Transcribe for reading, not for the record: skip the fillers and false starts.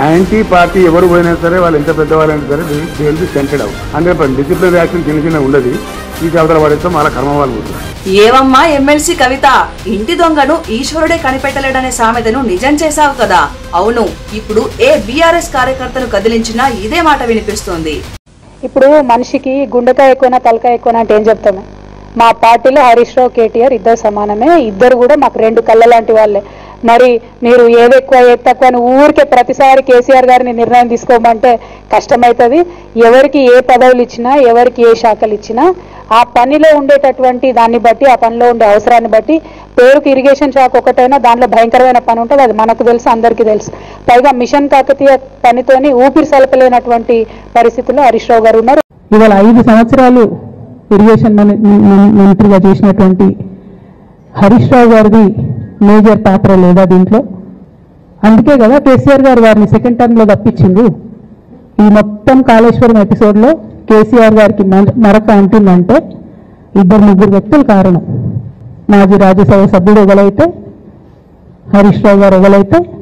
Anti party ఎవరు పోయినా సరే వాళ్ళు ఎంత పెద్దవాళ్ళైనా సరే they will be scented out 100% disciplinary action చిన్న చిన్న ఉండదు. ఈ అవతల పడేస్తాం వాళ్ళ కర్మ వాళ్ళు పోతుంది. ఏవమ్మా ఎమ్మెల్సీ కవిత, ఇంటి దొంగను ఈశ్వరుడే కనిపెట్టలేడనే సామెతను నిజం చేశావు కదా. అవును, ఇప్పుడు ఏ బీఆర్ఎస్ కార్యకర్తను కదిలించినా ఇదే మాట వినిపిస్తోంది. ఇప్పుడు మనిషికి గుండెకాయ ఎక్కువనా తలకాయ ఎక్కువనా అంటే ఏం చెప్తాము? మా పార్టీలో హరీష్ రావు, కేటీఆర్ ఇద్దరు సమానమే. ఇద్దరు కూడా మాకు రెండు కళ్ళ లాంటి వాళ్ళే. మరి మీరు ఏది ఎక్కువ ఏది తక్కువ అని ఊరికే ప్రతిసారి కేసీఆర్ గారిని నిర్ణయం తీసుకోమంటే కష్టమవుతుంది. ఎవరికి ఏ పదవులు ఇచ్చినా, ఎవరికి ఏ శాఖలు ఇచ్చినా ఆ పనిలో ఉండేటటువంటి దాన్ని బట్టి, ఆ పనిలో ఉండే అవసరాన్ని బట్టి, పేరుకి ఇరిగేషన్ శాఖ ఒకటైనా దాంట్లో భయంకరమైన పని ఉంటుంది. అది మనకు తెలుసు, అందరికీ తెలుసు. పైగా మిషన్ కాకతీయ పనితోని ఊపిరి సలపలేనటువంటి పరిస్థితుల్లో హరీష్ రావు గారు ఉన్నారు. ఇవాళ 5 సంవత్సరాలు ఇరిగేషన్ మంత్రిగా చేసినటువంటి హరీష్ రావు గారిది మేజర్ పాత్ర లేదా దీంట్లో? అందుకే కదా కేసీఆర్ గారు వారిని సెకండ్ టర్మ్లో తప్పించిండ్రు. ఈ మొత్తం కాళేశ్వరం ఎపిసోడ్లో కేసీఆర్ గారికి మరక అంటుందంటే 2-3 వ్యక్తులు కారణం. మాజీ రాజ్యసభ సభ్యుడు ఒకలైతే, హరీష్ రావు గారు ఒకలైతే,